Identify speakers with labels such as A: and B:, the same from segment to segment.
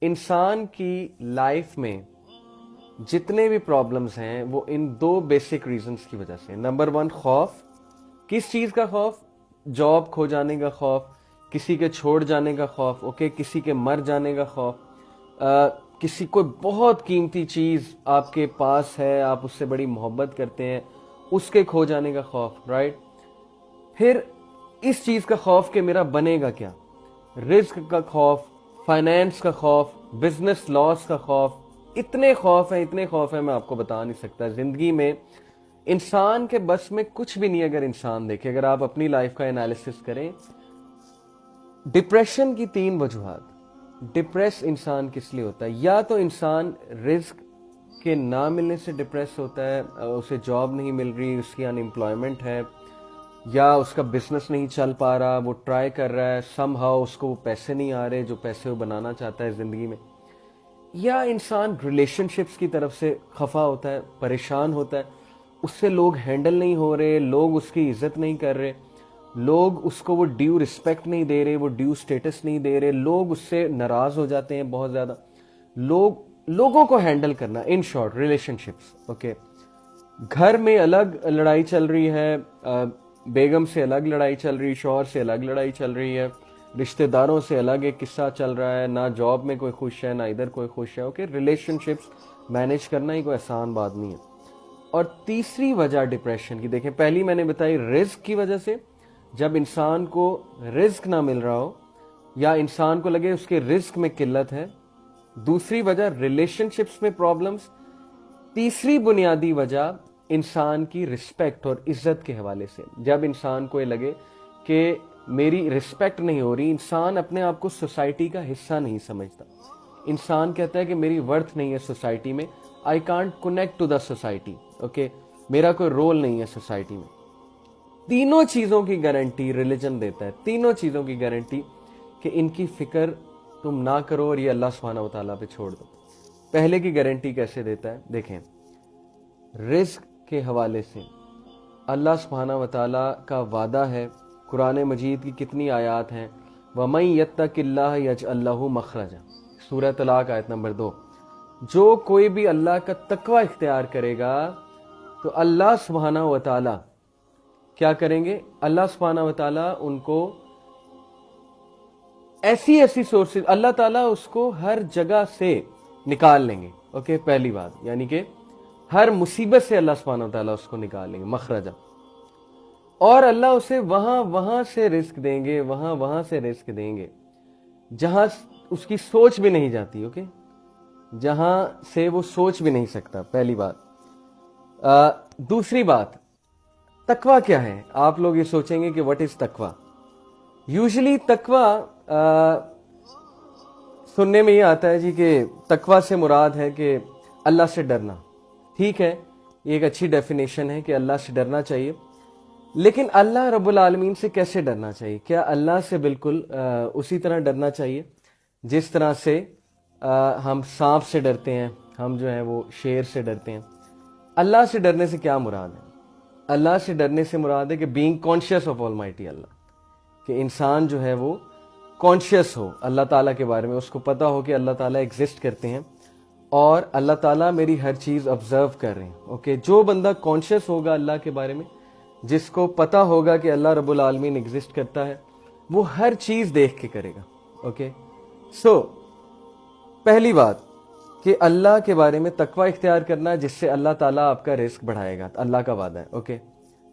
A: انسان کی لائف میں جتنے بھی پرابلمز ہیں وہ ان دو بیسک ریزنز کی وجہ سے. نمبر 1 خوف. کس چیز کا خوف؟ جاب کھو جانے کا خوف, کسی کے چھوڑ جانے کا خوف, اوکے, کسی کے مر جانے کا خوف, کسی کو بہت قیمتی چیز آپ کے پاس ہے, آپ اس سے بڑی محبت کرتے ہیں, اس کے کھو جانے کا خوف, رائٹ. پھر اس چیز کا خوف کہ میرا بنے گا کیا, رزق کا خوف, فائنینس کا خوف, بزنس لاس کا خوف. اتنے خوف ہیں میں آپ کو بتا نہیں سکتا. زندگی میں انسان کے بس میں کچھ بھی نہیں. اگر انسان دیکھے, اگر آپ اپنی لائف کا انالیسس کریں, ڈپریشن کی 3 وجوہات. ڈپریس انسان کس لیے ہوتا ہے؟ یا تو انسان رزق کے نہ ملنے سے ڈپریس ہوتا ہے, اسے جاب نہیں مل رہی, اس کی ان امپلائمنٹ ہے, یا اس کا بزنس نہیں چل پا رہا, وہ ٹرائی کر رہا ہے, سم ہاؤ اس کو وہ پیسے نہیں آ رہے جو پیسے وہ بنانا چاہتا ہے زندگی میں. یا انسان ریلیشن شپس کی طرف سے خفا ہوتا ہے, پریشان ہوتا ہے, اس سے لوگ ہینڈل نہیں ہو رہے, لوگ اس کی عزت نہیں کر رہے, لوگ اس کو وہ ڈیو رسپیکٹ نہیں دے رہے, وہ ڈیو سٹیٹس نہیں دے رہے, لوگ اس سے ناراض ہو جاتے ہیں بہت زیادہ. لوگوں کو ہینڈل کرنا, in short relation ships, okay. گھر میں الگ لڑائی چل رہی ہے, بیگم سے الگ لڑائی چل رہی, شوہر سے الگ لڑائی چل رہی ہے, رشتہ داروں سے الگ ایک قصہ چل رہا ہے, نہ جاب میں کوئی خوش ہے نہ ادھر کوئی خوش ہے, اوکے. ریلیشن شپس مینیج کرنا ہی کوئی آسان بات نہیں ہے. اور تیسری وجہ ڈپریشن کی دیکھیں, پہلی میں نے بتائی رزق کی وجہ سے, جب انسان کو رزق نہ مل رہا ہو یا انسان کو لگے اس کے رزق میں قلت ہے. دوسری وجہ ریلیشن شپس میں پرابلمز. تیسری بنیادی وجہ انسان کی رسپیکٹ اور عزت کے حوالے سے, جب انسان کو یہ لگے کہ میری رسپیکٹ نہیں ہو رہی, انسان اپنے آپ کو سوسائٹی کا حصہ نہیں سمجھتا, انسان کہتا ہے کہ میری ورتھ نہیں ہے سوسائٹی میں, I can't connect to the society, okay, میرا کوئی رول نہیں ہے سوسائٹی میں. تینوں چیزوں کی گارنٹی ریلیجن دیتا ہے, تینوں چیزوں کی گارنٹی کہ ان کی فکر تم نہ کرو اور یہ اللہ سبحانہ و تعالیٰ پہ چھوڑ دو. پہلے کی گارنٹی کیسے دیتا ہے دیکھیں, رزق کے حوالے سے اللہ سبحانہ و تعالیٰ کا وعدہ ہے. قرآن مجید کی کتنی آیات ہیں, وَمَن يَتَّقِ اللَّهَ يَجْعَل لَّهُ مَخْرَجًا, سورہ طلاق آیت نمبر 2. جو کوئی بھی اللہ کا تقوی اختیار کرے گا تو اللہ سبحانہ و تعالیٰ کیا کریں گے؟ اللہ سبحانہ و تعالیٰ ان کو ایسی سورسز, اللہ تعالیٰ اس کو ہر جگہ سے نکال لیں گے, اوکے. پہلی بات, یعنی کہ ہر مصیبت سے اللہ سبحانہ و تعالیٰ اس کو نکال لیں گے, مخرجہ. اور اللہ اسے وہاں سے رزق دیں گے, وہاں سے رزق دیں گے جہاں اس کی سوچ بھی نہیں جاتی, اوکے, جہاں سے وہ سوچ بھی نہیں سکتا. پہلی بات. دوسری بات, تقوی کیا ہے؟ آپ لوگ یہ سوچیں گے کہ واٹ از تقوی. یوزلی تقوی سننے میں یہ آتا ہے جی کہ تقوی سے مراد ہے کہ اللہ سے ڈرنا. ٹھیک ہے, یہ ایک اچھی ڈیفینیشن ہے کہ اللہ سے ڈرنا چاہیے, لیکن اللہ رب العالمین سے کیسے ڈرنا چاہیے؟ کیا اللہ سے بالکل اسی طرح ڈرنا چاہیے جس طرح سے ہم سانپ سے ڈرتے ہیں, ہم جو ہیں وہ شیر سے ڈرتے ہیں؟ اللہ سے ڈرنے سے کیا مراد ہے؟ اللہ سے ڈرنے سے مراد ہے کہ بینگ کانشیس آف آلمائٹی اللہ, کہ انسان جو ہے وہ کانشیس ہو اللہ تعالیٰ کے بارے میں, اس کو پتہ ہو کہ اللہ تعالیٰ ایگزسٹ کرتے ہیں اور اللہ تعالیٰ میری ہر چیز آبزرو کر رہے ہیں, اوکے. جو بندہ کانشیس ہوگا اللہ کے بارے میں, جس کو پتہ ہوگا کہ اللہ رب العالمین ایگزسٹ کرتا ہے, وہ ہر چیز دیکھ کے کرے گا, اوکے. سو پہلی بات کہ اللہ کے بارے میں تقوی اختیار کرنا جس سے اللہ تعالیٰ آپ کا رزق بڑھائے گا, اللہ کا وعدہ ہے, اوکے.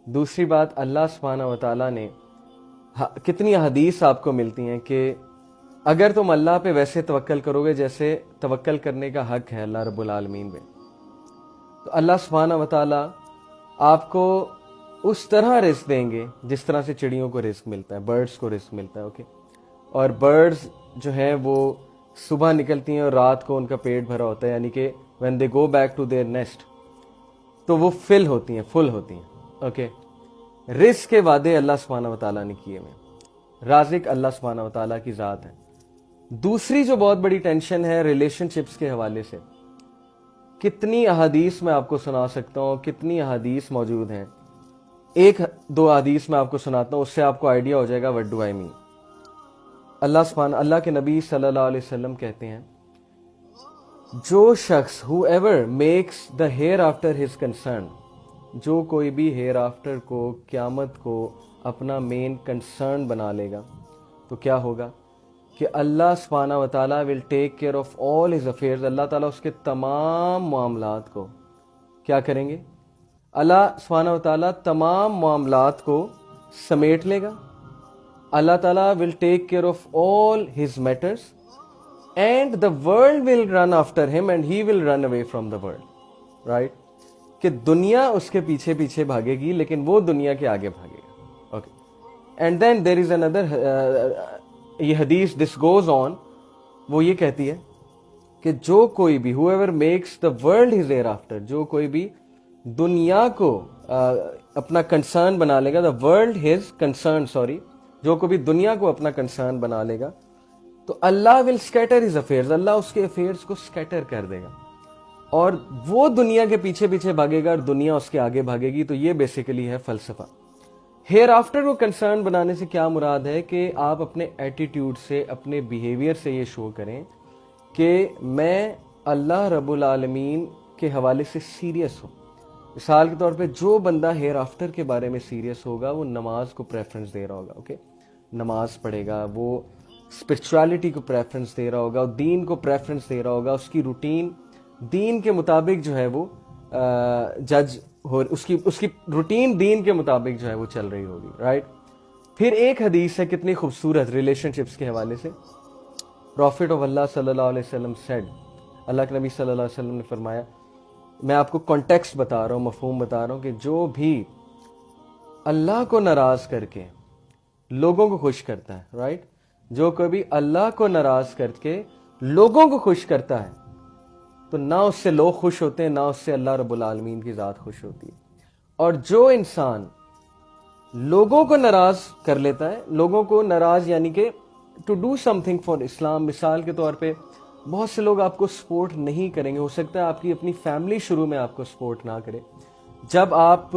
A: دوسری بات, اللہ سبحانہ و تعالیٰ نے کتنی حدیث آپ کو ملتی ہیں کہ اگر تم اللہ پہ ویسے توکل کرو گے جیسے توکل کرنے کا حق ہے اللہ رب العالمین پہ, تو اللہ سبحانہ و تعالیٰ آپ کو اس طرح رزق دیں گے جس طرح سے چڑیوں کو رزق ملتا ہے, برڈز کو رزق ملتا ہے, اوکے. اور برڈز جو ہیں وہ صبح نکلتی ہیں اور رات کو ان کا پیٹ بھرا ہوتا ہے, یعنی کہ when they go back to their nest تو وہ فل ہوتی ہیں, اوکے. رزق کے وعدے اللہ سبحانہ و تعالیٰ نے کیے ہوئے, رازق اللہ سبحانہ و تعالیٰ کی ذات ہے. دوسری جو بہت بڑی ٹینشن ہے ریلیشن شپس کے حوالے سے, کتنی احادیث میں آپ کو سنا سکتا ہوں, کتنی احادیث موجود ہیں. ایک دو حدیث میں آپ کو سناتا ہوں, اس سے آپ کو آئیڈیا ہو جائے گا what do I mean. اللہ کے نبی صلی اللہ علیہ وسلم کہتے ہیں جو شخص whoever makes the hereafter his concern, جو کوئی بھی ہیئر آفٹر کو قیامت کو اپنا مین کنسرن بنا لے گا تو کیا ہوگا کہ اللہ سبحانہ و تعالیٰ will take care of all his affairs. اللہ تعالیٰ اس کے تمام معاملات کو کیا کریں گے؟ اللہ سبحانہ و تعالیٰ تمام معاملات کو سمیٹ لے گا. اللہ تعالیٰ will take care of all his matters and the world will run after him and he will run away from the world. Right? کہ دنیا اس کے پیچھے پیچھے بھاگے گی لیکن وہ دنیا کے آگے بھاگے گا. اوکے. اینڈ دین دیر از اندر یہ حدیث دس گوز آن، وہ یہ کہتی ہے کہ جو کوئی بھی whoever makes the world his hereafter، جو کوئی بھی دنیا کو اپنا کنسرن بنا لے گا، the world his concern، جو کوئی بھی دنیا کو اپنا کنسرن بنا لے گا تو اللہ will scatter his affairs، اللہ اس کے افیئرز کو scatter کر دے گا اور وہ دنیا کے پیچھے پیچھے بھاگے گا اور دنیا اس کے آگے بھاگے گی. تو یہ بیسیکلی ہے فلسفہ. ہیئر آفٹر کو کنسرن بنانے سے کیا مراد ہے کہ آپ اپنے ایٹیٹیوڈ سے، اپنے بیہیویئر سے یہ شو کریں کہ میں اللہ رب العالمین کے حوالے سے سیریس ہوں. مثال کے طور پہ جو بندہ ہیئر آفٹر کے بارے میں سیریس ہوگا وہ نماز کو پریفرنس دے رہا ہوگا. اوکے، نماز پڑھے گا، وہ اسپرچویلٹی کو پریفرنس دے رہا ہوگا، دین کو پریفرنس دے رہا ہوگا. اس کی روٹین دین کے مطابق جو ہے وہ جج ہو، اس کی روٹین دین کے مطابق جو ہے وہ چل رہی ہوگی. رائٹ؟ پھر ایک حدیث ہے کتنی خوبصورت ریلیشن شپس کے حوالے سے. پروفٹ آف اللہ صلی اللہ علیہ وسلم سیڈ، اللہ کے نبی صلی اللہ علیہ وسلم نے فرمایا، میں آپ کو کانٹیکسٹ بتا رہا ہوں، مفہوم بتا رہا ہوں، کہ جو بھی اللہ کو ناراض کر کے لوگوں کو خوش کرتا ہے، رائٹ، جو کبھی اللہ کو ناراض کر کے لوگوں کو خوش کرتا ہے تو نہ اس سے لوگ خوش ہوتے ہیں، نہ اس سے اللہ رب العالمین کی ذات خوش ہوتی ہے. اور جو انسان لوگوں کو ناراض کر لیتا ہے، لوگوں کو ناراض یعنی کہ to do something for Islam, مثال کے طور پہ بہت سے لوگ آپ کو سپورٹ نہیں کریں گے، ہو سکتا ہے آپ کی اپنی فیملی شروع میں آپ کو سپورٹ نہ کرے. جب آپ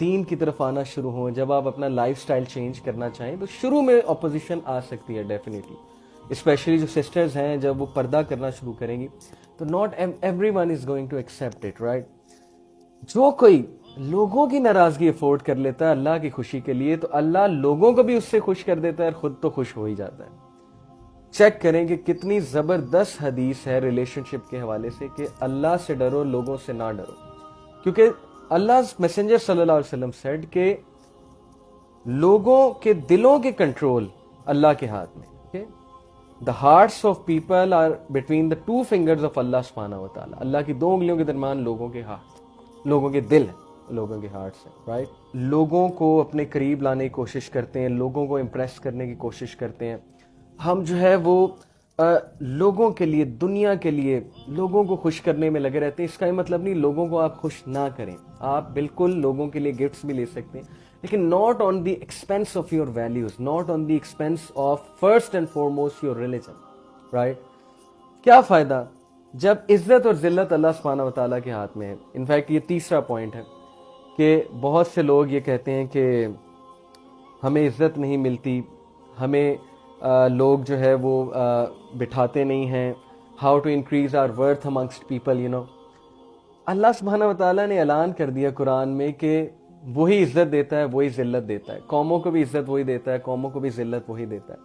A: دین کی طرف آنا شروع ہوں، جب آپ اپنا لائف سٹائل چینج کرنا چاہیں تو شروع میں اپوزیشن آ سکتی ہے ڈیفینیٹلی، اسپیشلی جو سسٹرز ہیں جب وہ پردہ کرنا شروع کریں گی تو not everyone is going to accept it. Right? جو کوئی لوگوں کی ناراضگی افورڈ کر لیتا ہے اللہ کی خوشی کے لیے تو اللہ لوگوں کو بھی اس سے خوش کر دیتا ہے اور خود تو خوش ہو ہی جاتا ہے. چیک کریں کہ کتنی زبردست حدیث ہے ریلیشن شپ کے حوالے سے کہ اللہ سے ڈرو، لوگوں سے نہ ڈرو. کیونکہ اللہ میسنجر صلی اللہ علیہ وسلم سیڈ کہ لوگوں کے دلوں کے کنٹرول اللہ کے ہاتھ میں. The hearts of people are between the two fingers of Allah subhanahu wa ta'ala. اللہ کی دو انگلیوں کے درمیان لوگوں کے ہاتھ، لوگوں کے دل ہیں، لوگوں کے ہارٹس ہیں. رائٹ؟ لوگوں کو اپنے قریب لانے کی کوشش کرتے ہیں، لوگوں کو امپریس کرنے کی کوشش کرتے ہیں. ہم جو ہے وہ لوگوں کے لیے، دنیا کے لیے لوگوں کو خوش کرنے میں لگے رہتے ہیں. اس کا یہ مطلب نہیں لوگوں کو آپ خوش نہ کریں، آپ بالکل لوگوں کے لیے گفٹس بھی لے سکتے ہیں لیکن not on the expense of your values, not on the expense of first and foremost your religion. Right? کیا فائدہ جب عزت اور ذلت اللہ سبحانہ و تعالیٰ کے ہاتھ میں ہے. انفیکٹ یہ تیسرا پوائنٹ ہے کہ بہت سے لوگ یہ کہتے ہیں کہ ہمیں عزت نہیں ملتی، ہمیں لوگ جو ہے وہ بٹھاتے نہیں ہیں. How to increase our worth amongst people, اللہ سبحانہ و تعالیٰ نے اعلان کر دیا قرآن میں کہ وہی عزت دیتا ہے، وہی ذلت دیتا ہے. قوموں کو بھی عزت وہی دیتا ہے، قوموں کو بھی ذلت وہی دیتا ہے.